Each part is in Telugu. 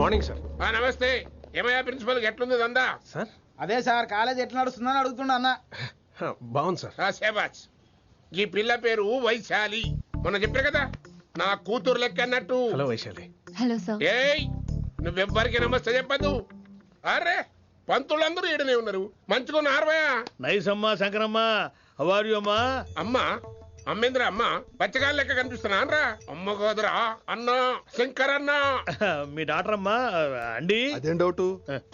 Morning sir. నమస్తే. ఏమయ్యా ప్రిన్సిపల్ ఎట్లుంది దందా? సార్ అదే సార్ కాలేజ్ ఎట్లా నడుస్తుందని అడుగుతున్నా అన్న. బాగుంది సార్. శేబాజ్. ఈ పిల్ల పేరు వైశాలి. మొన్న చెప్పా కదా నా కూతురు లెక్క అన్నట్టు. హలో వైశాలి. Hello sir. ఏయ్ నువ్వెవ్వరికి నమస్తే చెప్పదు. అరే పంతులందరూ ఈడనే ఉన్నారు. మంచుకున్న ఆర్వయా. నైస్ అమ్మా శంకరమ్మ. హౌ ఆర్ యు అమ్మా? అమ్మా అమ్మేంద్ర అమ్మ బచ్చగాళ్ళ లెక్క కనిపిస్తున్నా అనరా? అమ్మ గోదరా అన్న శంకర్ అన్న. మీ డాక్టర్ అమ్మా అండి. అదేం డౌట్?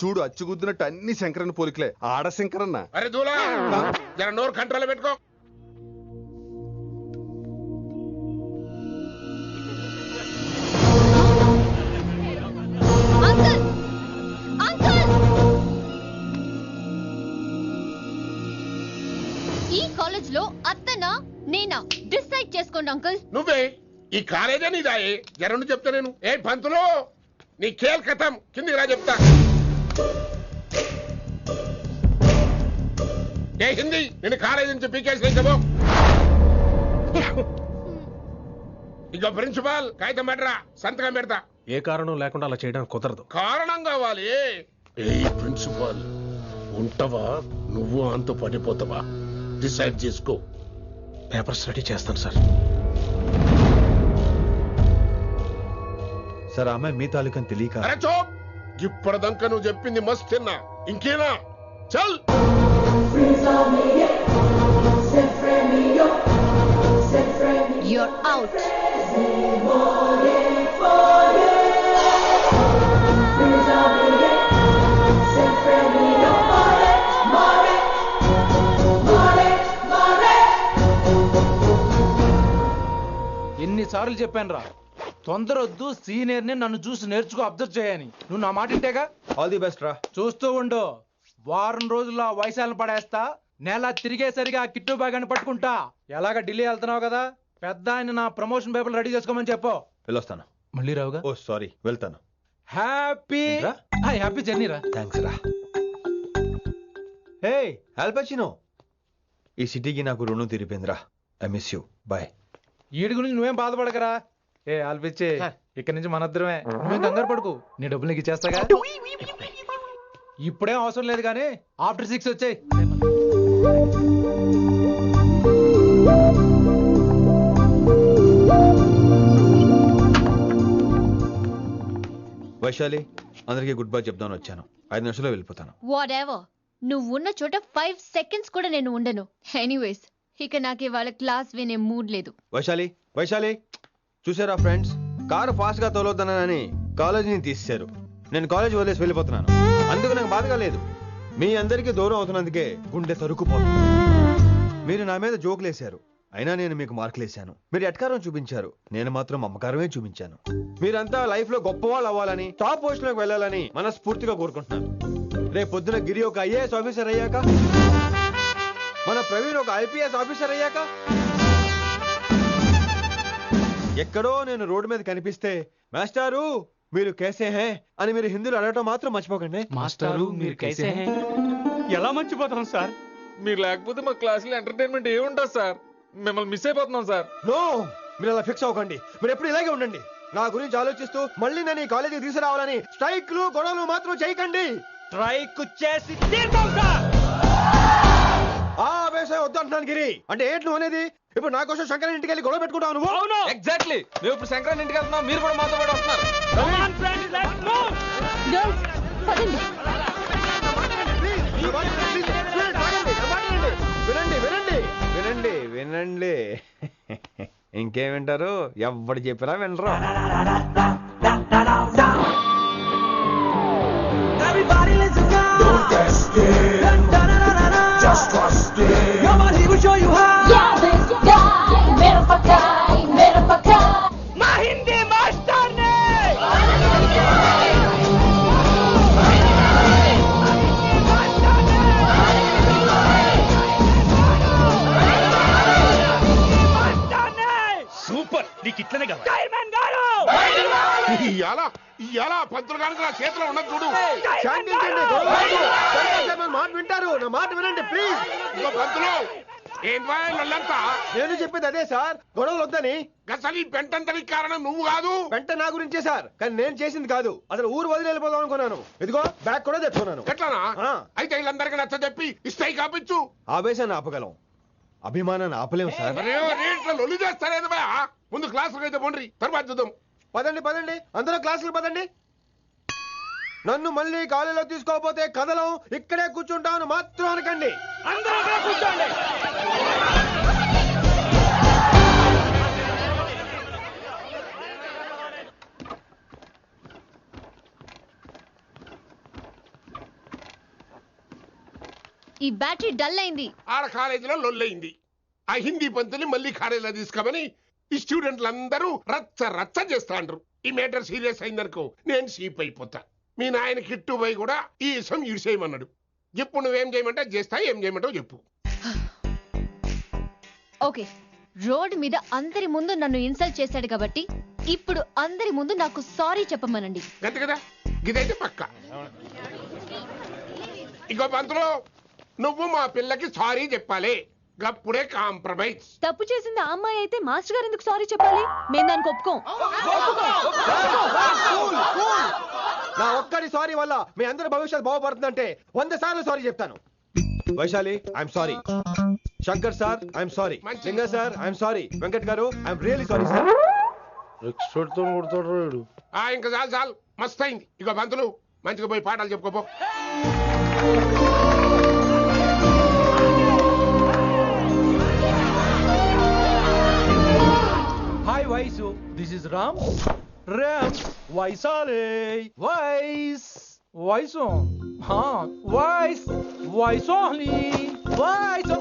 చూడు అచ్చుగుద్దినట్టు అన్ని శంకరన్న పోలికలే. ఆడ శంకరన్న. అరే దూలా జర నోరు కంట్రోల్ పెట్టుకో. అంకుల్ అంకుల్, ఈ కాలేజ్ లో అత్తనా నేనా డిసైడ్ చేసుకోండి అంకుల్. నువ్వే ఈ కాలేజా నీదాయే? జరను చెప్తా నేను. ఏ పంతులు నీ ఖేల్ కథం. కిందికి రా చెప్తా. ఏ హిందీ నేను కాలేజీ నుంచి పీకేసి చెప్పు. ఇక ప్రిన్సిపాల్ కాగితం పడరా, సంతకం పెడతా. ఏ కారణం లేకుండా అలా చేయడానికి కుదరదు. కారణం కావాలి. ఏ ప్రిన్సిపాల్ ఉంటావా నువ్వు అంతు పడిపోతావా? డిసైడ్ చేసుకో. పేపర్ స్టడీ చేస్తాను సార్. సార్ ఆమె మీ తాలూకని తెలియక. అరే చోప్. ఇప్పటిదాకా నువ్వు చెప్పింది మస్త్ తిన్నా. ఇంకేనా? చల్. You're out. ఎన్నిసార్లు చెప్పాను రా, తొందరొద్దు, సీనియర్ ని నన్ను చూసి నేర్చుకో, అబ్జర్వ్ చేయని. నువ్వు నా మాట ఇంటేగా? ఆల్ ది బెస్ట్ రా. చూస్తూ ఉండు, వారం రోజుల్లో ఆ వైశాలను పడేస్తా. నెల తిరిగేసరిగా ఆ కిట్టు బాగాన్ని పట్టుకుంటా. ఎలాగ ఢిల్లీ వెళ్తున్నావు కదా, పెద్ద ఆయన నా ప్రమోషన్ పేపర్లు రెడీ చేసుకోమని చెప్పు. వెళ్ళొస్తాను. మళ్ళీ రావుగా? ఓ సారీ, వెళ్తాను. హ్యాపీ హ్యాపీ జర్నీ రా. థ్యాంక్స్ రా. హే ఆల్పచినో, ఈ సిటీకి నాకు రుణం తీరిపోయిందిరా. I miss you. బాయ్. వీడి గురించి నువ్వేం బాధపడకరా. ఏ ఆల్పిచ్చే, ఇక్కడి నుంచి మనద్దరమే. నువ్వేం కంగారు పడుకు, నీ డబ్బులు నీకు ఇచ్చేస్తాగా. ఇప్పుడేం అవసరం లేదు కానీ ఆఫ్టర్ 6 వచ్చాయి. వైశాలి, అందరికీ గుడ్ బై చెప్దామని వచ్చాను. 5 నిమిషాల్లో వెళ్ళిపోతాను. Whatever. నువ్వు ఉన్న చోట 5 seconds కూడా నేను ఉండను. ఎనీవేస్, ఇక నాకు ఇవాళ క్లాస్ వినే మూడ్ లేదు. వైశాలి, వైశాలి, చూసారా ఫ్రెండ్స్, కారు ఫాస్ట్ గా తోలొద్దనని కాలేజీని తీసేశారు. నేను కాలేజీ వదిలేసి వెళ్ళిపోతున్నాను. అందుకు నాకు బాధగా లేదు. మీ అందరికీ దూరం అవుతున్నందుకే గుండె తరుక్కుపోతుంది. మీరు నా మీద జోకులేశారు, అయినా నేను మీకు మార్కులేశాను. మీరు ఎట్కారం చూపించారు, నేను మాత్రం అమ్మకారమే చూపించాను. మీరంతా లైఫ్ లో గొప్ప వాళ్ళు అవ్వాలని, టాప్ పోస్ట్ లోకి వెళ్ళాలని మనస్ఫూర్తిగా కోరుకుంటున్నాను. రేపు పొద్దున గిరి ఒక ఐఏఎస్ ఆఫీసర్ అయ్యాక, మన ప్రవీణ్ ఒక ఐపీఎస్ ఆఫీసర్ అయ్యాక, ఎక్కడో నేను రోడ్డు మీద కనిపిస్తే మాస్టారు మీరు కేసే హే అని మీరు హిందీలో అడగటం మాత్రం మర్చిపోకండి. మాస్టారు మీరు కైసే హై? ఎలా మర్చిపోతాం సార్? మీరు లేకపోతే మా క్లాసులో ఎంటర్టైన్మెంట్ ఏముంటుంది సార్? మిమ్మల్ని మిస్ అయిపోతున్నాం సార్. నో, మీరు అలా ఫిక్స్ అవ్వకండి. మీరు ఎప్పుడు ఇలాగే ఉండండి. నా గురించి ఆలోచిస్తూ మళ్ళీ నేను ఈ కాలేజీకి తీసుకురావాలని స్ట్రైక్లు గొడవలు మాత్రం చేయకండి. స్ట్రైక్ చేసి తీర్థం సార్. ఆ వేసే వద్దు అంటున్నాను గిరి. అంటే ఏంటి నువ్వు అనేది? ఇప్పుడు నా కోసం శంకర్ ఇంటికి వెళ్ళి గొడవ పెట్టుకుంటావు నువ్వు? అవును, ఎగ్జాక్ట్లీ. మేము ఇప్పుడు శంకరన్ ఇంటికి వెళ్తున్నాం, మీరు కూడా మాతో పాటు వస్తున్నారు. Girls, పదండి. వినండి వినండి వినండి వినండి. ఇంకేం వింటారు? ఎవడు చెప్పినా వినరు. సూపర్, నీకు ఇట్లనే కదా. ఇయాల పంతులు కనుక నా చేతిలో ఉన్నది చూడు. శాంతించండి, గొడవ వద్దు. శంకర్ సార్ మాట వింటారు. నా మాట వినండి ప్లీజ్. ఇగో పంతులు ఏంట్రా వాళ్ళంతా? నేను చెప్పేది అదే సార్, గొడవలు వద్దని. అసలు ఈ పెంటంతరికి కారణం నువ్వు కాదు. వెంట నా గురించే సార్, కానీ నేను చేసింది కాదు. అసలు ఊరు వదిలి వెళ్ళిపోదాం అనుకున్నాను. ఇదిగో బ్యాగ్ కూడా తెచ్చుకున్నాను. ఎట్లానా? ఆ. అయితే వీళ్ళందరికీ నచ్చ చెప్పి ఇస్తాయి కాపించు. ఆవేశాన్ని ఆపగలం, అభిమానాన్ని ఆపలేం సార్. రేట్ల లొల్లి చేస్తారేది బా. ముందు క్లాసులకు అయితే పోండి, తర్వాత చూద్దాం. పదండి పదండి, అందరూ క్లాసులు పదండి. నన్ను మళ్ళీ కాలేజీలో తీసుకోకపోతే కథలం, ఇక్కడే కూర్చుంటాను మాత్రం అనకండి. అందరూ ఇక్కడే కూర్చోండి. ఈ బ్యాటరీ డల్ అయింది. ఆడ కాలేజీలో లొల్లయింది. ఆ హిందీ పంతుని మళ్ళీ కాలేజీలో తీసుకోమని ఈ స్టూడెంట్లందరూ రచ్చ రచ్చ చేస్తాండ్రు. ఈ మేటర్ సీరియస్ అయిందనుకో నేను సీప్ అయిపోతా. మీ నాయన కిట్టు పోయి కూడా ఈ విషయం ఇడిసేయమన్నాడు. ఇప్పుడు నువ్వేం చేయమంటే చేస్తా, ఏం చేయమంటావు చెప్పు. ఓకే, రోడ్ మీద అందరి ముందు నన్ను ఇన్సల్ట్ చేశాడు కాబట్టి ఇప్పుడు అందరి ముందు నాకు సారీ చెప్పమనండి. గంతే కదా, ఇదైతే పక్క. ఇంకో పంతులు, నువ్వు మా పిల్లకి సారీ చెప్పాలి. గప్పుడే కాంప్రమైజ్. తప్పు చేసింది ఆ అమ్మాయి అయితే మాస్టర్ గారు ఎందుకు సారీ చెప్పాలి? మేము దానికి ఒప్పుకోం. నా ఒక్కడి సారీ వల్ల మీ అందరి భవిష్యత్తు బాగుపడుతుందంటే 100 సార్లు సారీ చెప్తాను. Vaishali, I'm sorry. Shankar sir, I'm sorry. లింగ సార్, ఐఎమ్ సారీ. వెంకట్ గారు, ఐఎమ్ రియలీ సారీ సార్. ఇంకా చాలు చాలు, మస్తు అయింది. ఇగో పంతులు, మంచిగా పోయి పాఠాలు చెప్పుకోపో. Hi Vaisu, this is Ram. Ram వైసాలే. వైస్ వైసు, వైస్ వైసోహ్లీ వైస్.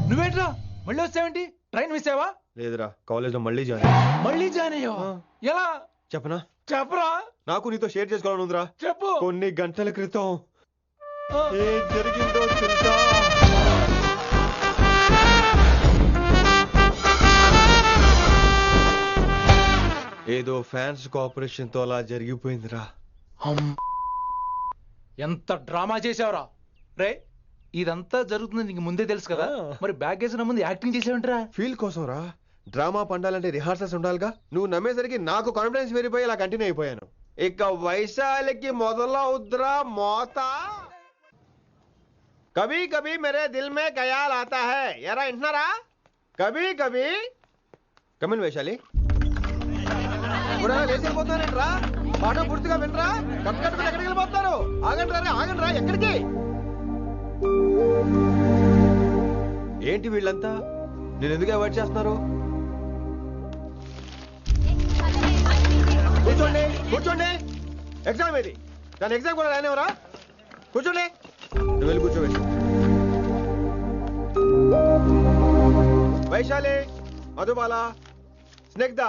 నువ్వేంట్రా మళ్ళీ వచ్చావేంటి? ట్రైన్ మిస్ అయ్యావా? లేదురా, కాలేజ్ లో మళ్ళీ జాయిన్. మళ్ళీ జాయిన్ అయ్యావా? ఎలా చెప్పనా? చెప్పరా. నాకు నీతో షేర్ చేసుకోవాలని ఉందిరా. చెప్పు. కొన్ని గంటల క్రితం ఏం జరిగిందో తెలుసా? ఏదో ఫ్యాన్స్ కోఆపరేషన్ తో అలా జరిగిపోయిందిరా. ఎంత డ్రామా చేసావురా రే. ఇదంతా జరుగుతుంది నీకు ముందే తెలుసు కదా, మరి బ్యాగ్ వేసిన ముందు యాక్టింగ్ చేసావంటరా? ఫీల్ కోసం రా. డ్రామా పండాలంటే రిహార్సల్స్ ఉండాలిగా. నువ్వు నమ్మేసరికి నాకు కాన్ఫిడెన్స్ పెరిగిపోయి ఇలా కంటిన్యూ అయిపోయాను. ఇక వైశాలికి మొదలవుద్రా మోత. కభీ కభీ మేరే దిల్ మే ఖయాల్ ఆతా హై. ఎరా వింటున్నారా? కభీ కభీ. కమిన్ వైశాలి. లేచిపోతున్నారంట్రా. పాఠం పూర్తిగా వినరా? కట్టుకట్టుకుని ఎక్కడికి వెళ్ళిపోతున్నారు? ఆగండి రా, ఆగండి రా. ఎక్కడికి? ఏంటి వీళ్ళంతా నేను ఎందుకు అవాయిడ్ చేస్తున్నారు? కూర్చోండి కూర్చోండి. ఎగ్జామ్ ఏది? దాని ఎగ్జామ్ కూడా రానివరా? కూర్చోండి. నువ్వు వెళ్ళి కూర్చోవేసి. Vaishali, Madhubala, Snigdha,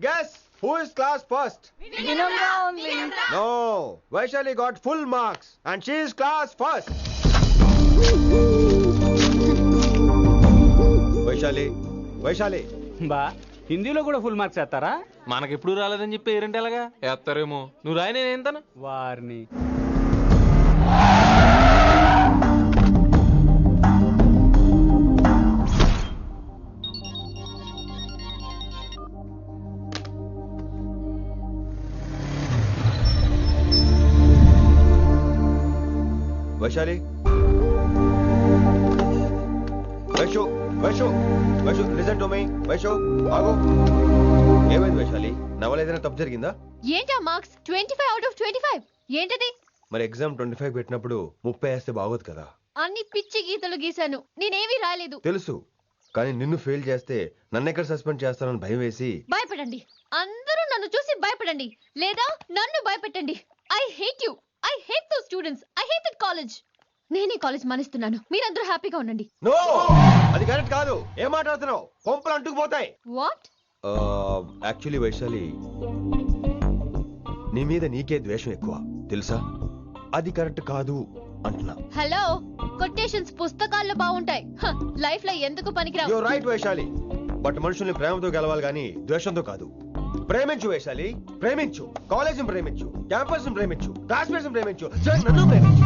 guess who is class first? No, Vaishali got full marks and she is class first. Vaishali బా, హిందీలో కూడా ఫుల్ మార్క్స్ వేస్తారా? మనకెప్పుడు రాలేదని చెప్పి ఏరంటే ఎలాగా వేస్తారేమో. నువ్వు రాయి, నేను ఏంతాను వారిని. Vaishali, Vaishu Vaishu Vaishu listen to me. Vaishu ఆగు. ఏమైంది వైశాలి? నా వల్ల ఏదైనా తప్పు జరిగిందా? ఏంటా మార్క్స్? 25 out of 25 ఏంటది? మరి ఎగ్జామ్ 25 పెట్టినప్పుడు 30 వేస్తే బాగోదు కదా. అన్ని పిచ్చి గీతలు గీశాను, నేనేమీ రాలేదు. తెలుసు, కానీ నిన్ను ఫెయిల్ చేస్తే నన్ను ఎక్కడ సస్పెండ్ చేస్తానని భయం వేసి. భయపడండి, అందరూ నన్ను చూసి భయపడండి, లేదా నన్ను భయపెట్టండి. I hate you. I hate those students. I hate that college. నేనే కాలేజ్ మానేస్తున్నాను. మీరందరూ హ్యాపీగా ఉండండి. నో, అది కరెక్ట్ కాదు. ఏం మాట్లాడుతున్నావు? కొంపలు అంటుకుపోతాయి. వాట్? యాక్చువల్లీ వైశాలి, నీ మీద నీకే ద్వేషం ఎక్కువ తెలుసా? అది కరెక్ట్ కాదు అంటున్నా. హలో, కొటేషన్స్ పుస్తకాల్లో బాగుంటాయి, లైఫ్ లో ఎందుకు పనికిరావు. యు రైట్ వైశాలి, బట్ మనుషుల్ని ప్రేమతో గెలవాలి గాని ద్వేషంతో కాదు. ప్రేమించు వైశాలి, ప్రేమించు. కాలేజ్ ప్రేమించు, క్యాంపస్ ప్రేమించు, క్లాస్మేట్స్ ప్రేమించు, నన్ను ప్రేమించు.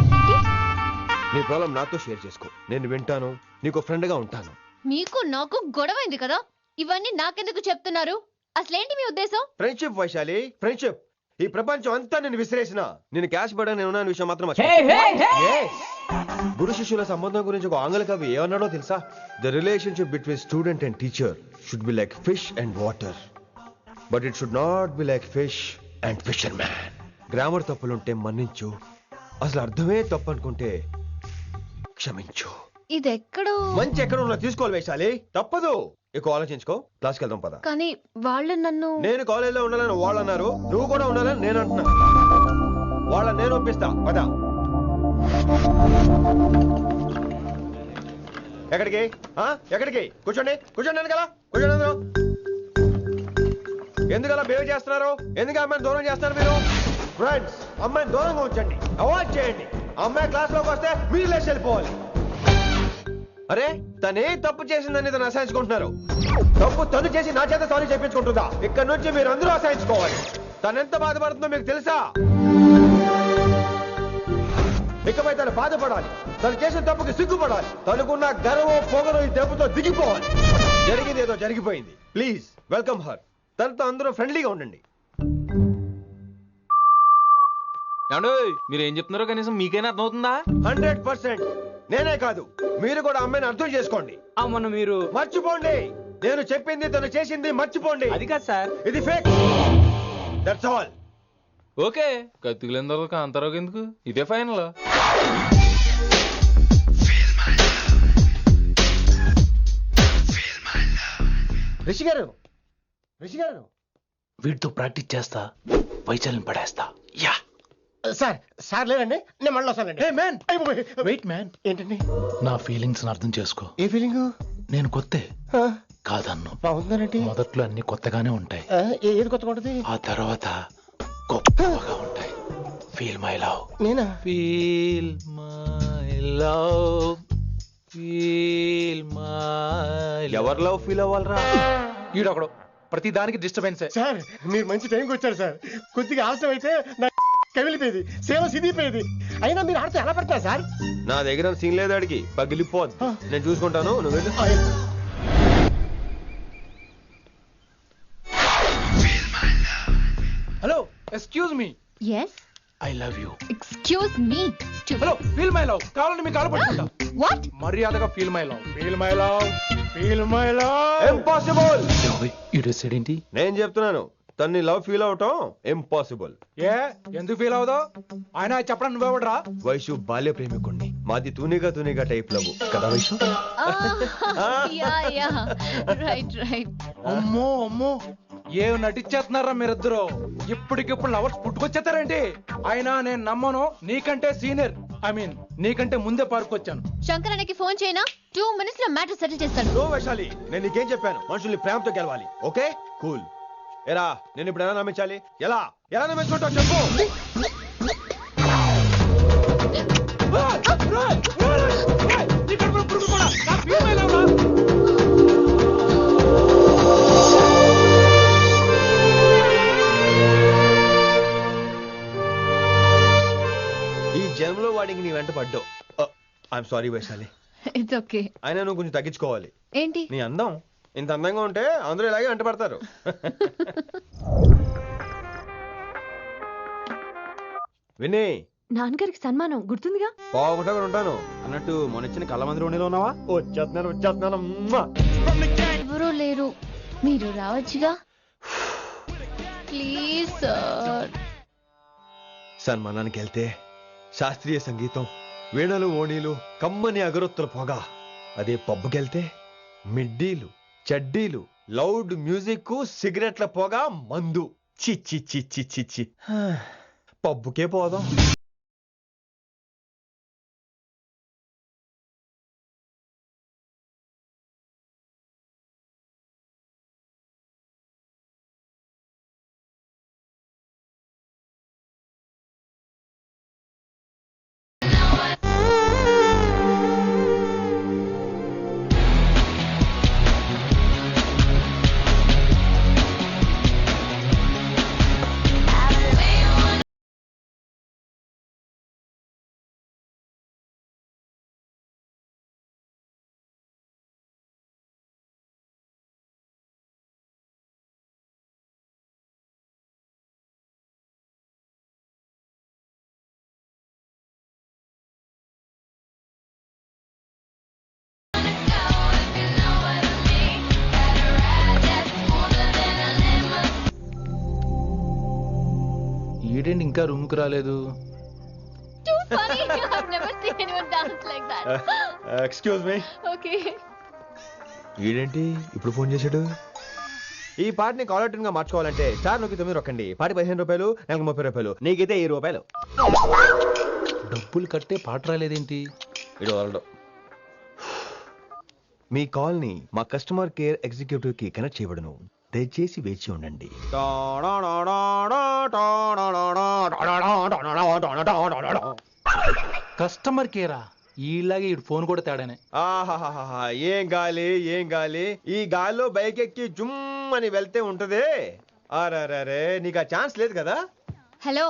నీ ప్రాబ్లం నాతో షేర్ చేసుకో. నేను వింటాను, నీకు ఫ్రెండ్ గా ఉంటాను. మీకు నాకు గొడవైంది కదా, ఇవన్నీ నాకెందుకు చెప్తున్నారు? అసలేంటి మీ ఉద్దేశం? Friendship Vaishali, friendship. ఈ ప్రపంచం అంతా నేను విసిరేసిన నేను క్యాష్ పడా నేను ఉన్నాను విషయం మాత్రం Yes. గురు శిష్యుల సంబంధం గురించి ఒక ఆంగ్ల కవి ఏమన్నాడో తెలుసా? The relationship between student and teacher should be like fish and water, but it should not be like fish and fisherman. Grammar తప్పులుంటే మన్నించు, అసలు అర్థమే తప్పు అనుకుంటే క్షమించు. ఇది ఎక్కడో మంచి ఎక్కడ ఉన్నా తీసుకోవాలి వైశాలి, తప్పదు. ఎక్కువ ఆలోచించుకో, క్లాస్కి వెళ్దాం పద. కానీ వాళ్ళు నన్ను నేను కాలేజీలో ఉండాలని వాళ్ళు అన్నారు, నువ్వు కూడా ఉండాలని నేను అంటున్నా. వాళ్ళని నేను ఒప్పిస్తా, పద. ఎక్కడికి ఎక్కడికి? కూర్చోండి కూర్చోండి ఎందుకలా కూర్చోండి అందరూ. ఎందుకలా బిహేవ్ చేస్తున్నారు? ఎందుకు అమ్మాయిని దూరం చేస్తారు మీరు? ఫ్రెండ్స్, అమ్మాయిని దూరంగా ఉంచండి, అవాయిడ్ చేయండి. అమ్మాయి క్లాస్ లోకి వస్తే మీరు లేచి వెళ్ళిపోవాలి. అరే తనే తప్పు చేసిందని తను అసహించుకుంటున్నారు. తప్పు తను చేసి నా చేత సారీ చెప్పించుకుంటుందా? ఇక్కడ నుంచి మీరు అందరూ అసహించుకోవాలి. తను ఎంత బాధపడుతుందో మీకు తెలుసా? ఇకపై తను బాధపడాలి, తను చేసిన తప్పుకి సిగ్గుపడాలి. తనకున్న గర్వం పొగరు ఈ దెబ్బతో దిగిపోవాలి. జరిగింది ఏదో జరిగిపోయింది. Please welcome her. తనతో అందరూ ఫ్రెండ్లీగా ఉండండి. మీరు ఏం చెప్తున్నారో కనీసం మీకైనా అర్థమవుతుందా? 100%. నేనే కాదు, మీరు కూడా అమ్మాయిని అర్థం చేసుకోండి. మొన్న మీరు మర్చిపోండి, నేను చెప్పింది తను చేసింది మర్చిపోండి. అది కాదు సార్, ఇది ఫేక్. That's all. ఓకే, కత్తిలేని తర్వాత కాంతారావు ఎందుకు? ఇదే ఫైనల్. రిషి గారు, రిషి గారు, వీటితో ప్రాక్టీస్ చేస్తా, వైశాలిని పడేస్తా. యా సార్ సార్ లేదండి, నేను మళ్ళీ వస్తానండి. వెయిట్ మ్యాన్, ఏంటండి? నా ఫీలింగ్స్ అర్థం చేసుకో. ఏ ఫీలింగ్? నేను కొత్తే కాదన్ను. బాగుందనండి. మొదట్లో అన్ని కొత్తగానే ఉంటాయి, ఏది కొత్తగా ఉంటుంది? ఆ తర్వాత గొప్పగా ఉంటాయి. Feel my love. నేనా? Feel my love, feel my. ఎవరు లవ్ ఫీల్ అవ్వాలరా? ఈడొకడు ప్రతి దానికి డిస్టర్బెన్సే. సార్ మీరు మంచి టైంకి వచ్చారు సార్. కొద్దిగా ఆలస్యం అయితే నా కమిలిపోయేది, సేవ సిదిపోయేది. అయినా మీరు ఆడితే ఎలా పడతారు సార్? నా దగ్గర సీన్ లేదు, అడిగి పగిలిపోదు. నేను చూసుకుంటాను, నువ్వు వెళ్ళు. Hello, excuse me. yes I love you. excuse me hello, feel my love. కావాలంటే మీ కాలు పట్టుకుంటా. what మర్యాదగా feel my love, feel my love, feel my love. Impossible. ఏంటి? నేను చెప్తున్నాను, తన్ని లవ్ ఫీల్ అవటం ఇంపాసిబుల్. ఏ ఎందుకు ఫీల్ అవుదో? ఆయన చెప్పడం నువ్వెవడరా? వైషు బాల్య ప్రేమికుణ్ణి, మాది తూనిగా తూనిగా టైప్ లవ్ కదా వైషు? yeah right అమ్మో అమ్మో, ఏం నటించేస్తున్నారా మీరిద్దరు? ఇప్పటికిప్పుడు లవర్స్ పుట్టుకొచ్చేస్తారేంటి? అయినా నేను నమ్మను, నీకంటే సీనియర్, ఐ మీన్ నీకంటే ముందే పార్కొచ్చాను. శంకర్ అన్నకి ఫోన్ చేయనా? 2 minutes లో మ్యాటర్ సెటిల్ చేస్తాను. నో వైశాలి, నేను నీకేం చెప్పాను? మనుషుల్ని ప్రేమతో గెలవాలి. Okay cool. ఎరా నేను ఇప్పుడు ఎలా నమ్మించాలి? ఎలా ఎలా నమ్మించుకుంటావు చెప్పు. ఈ జన్మలో వాడికి నీ వెంట పడ్డావు. I'm sorry Vaishali. It's okay. అయినా నువ్వు కొంచెం తగ్గించుకోవాలి. ఏంటి? నీ అందం ఇంత అందంగా ఉంటే అందరూ ఇలాగే వెంట పడతారు. విన్నీ, నాన్నగారికి సన్మానం గుర్తుందిగా? బాగుంటా కూడా ఉంటాను అన్నట్టు మొన్నొచ్చిన కళ్ళ మందిరం ఉండేలో ఉన్నావా? వచ్చేస్తున్నాను. ఎవరూ లేరు, మీరు రావచ్చుగా. Please sir. సన్మానానికి వెళ్తే శాస్త్రీయ సంగీతం, వీణలు ఓణీలు, కమ్మని అగరొత్తుల పొగ. అదే పబ్బుకెళ్తే మిడ్డీలు, చెడ్డీలు, లౌడ్ మ్యూజిక్, సిగరెట్ల పొగ, మందు. చి పబ్బుకే పోదాం. వీడేంటి ఇంకా రూమ్ కి రాలేదు? Too funny. I've never seen anyone dance like that. Excuse me. Okay. వీడేంటి ఇప్పుడు ఫోన్ చేశాడు? ఈ పాటని కాలర్ ట్యూన్ గా మార్చుకోవాలంటే స్టార్ నొక్కి 9 రొక్కండి. పాటి 15 రూపాయలు, నెలకు 30 రూపాయలు, నీకైతే 1000 రూపాయలు. డబ్బులు కట్టే పాట రాలేదేంటి? ఇడు వదలడు. మీ కాల్ ని మా కస్టమర్ కేర్ ఎగ్జిక్యూటివ్ కి కనెక్ట్ చేయబడును. దయచేసి వేచి ఉండండి. కస్టమర్ కేరా? ఈలాగే ఇటు ఫోన్ కూడా తేడానే. ఆహాహాహా, ఏం గాలి ఏం గాలి. ఈ గాలిలో బైక్ ఎక్కి జుమ్ అని వెళ్తే ఉంటదే. అరే నీకు ఆ ఛాన్స్ లేదు కదా. హలో,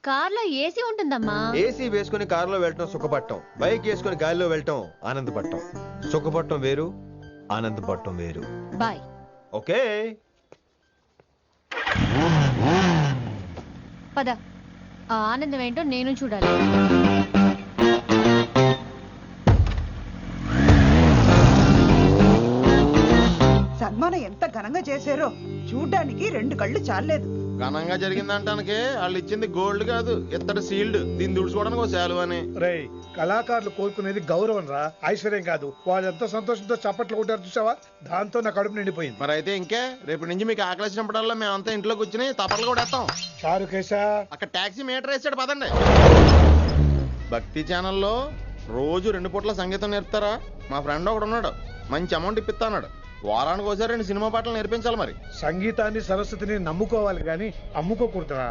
కార్ లో ఏసీ ఉంటుందమ్మా. ఏసీ వేసుకుని కారులో వెళ్ళటం సుఖపట్టం, బైక్ వేసుకుని గాలిలో వెళ్ళటం ఆనందపట్టం. సుఖపట్టం వేరు, ఆనందపట్టం వేరు. బాయ్. ఓకే పద, ఆ ఆనందం ఏంటో నేను చూడాలి. సన్మానం ఎంత ఘనంగా చేశారో చూడ్డానికి 2 కళ్ళు చాలేదు. ఘనంగా జరిగిందంటానికి వాళ్ళు ఇచ్చింది గోల్డ్ కాదు, ఇత్తడి సీల్డ్. దీన్ని దుడుచుకోవడానికి ఒక శాలువ అని. రే, కళాకారులు కోరుకునేది గౌరవం రా, ఐశ్వర్యం కాదు. వాళ్ళు ఎంతో సంతోషంతో చప్పట్లు కొట్టారు చూసావా, దాంతో నా కడుపు నిండిపోయింది. మరి అయితే ఇంకే రేపటి నుంచి మీకు ఆకలిసినప్పుడల్లా మేమంతా ఇంట్లో కూర్చుని తప్పట్లు కూడా వేస్తాం. చారుకేశా, అక్కడ టాక్సీ మీటర్ వేసాడు పదండి. భక్తి ఛానల్లో రోజు 2 పూట్ల సంగీతం నేర్పుతారా? మా ఫ్రెండ్ ఒకడు ఉన్నాడు, మంచి అమౌంట్ ఇప్పిస్తా అన్నాడు. వారానికి ఒకసారి 2 సినిమా పాటలు నేర్పించాలి. మరి సంగీతాన్ని సరస్వతిని నమ్ముకోవాలి గాని అమ్ముకోకూడదురా.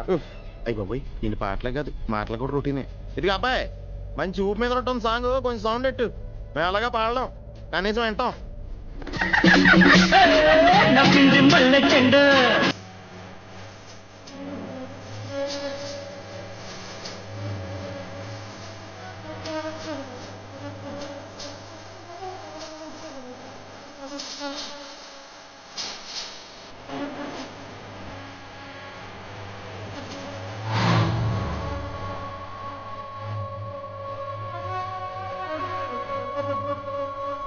అయ్యి బాబోయ్, నేను పాటలే కాదు మాటలు కూడా రొటీనే. ఇదిగా అబ్బాయి, మంచి ఊపి మీద ఉంటుంది సాంగ్, కొంచెం సౌండ్ ఎట్టు. మేము అలాగా పాడలేం, కనీసం వింటాం.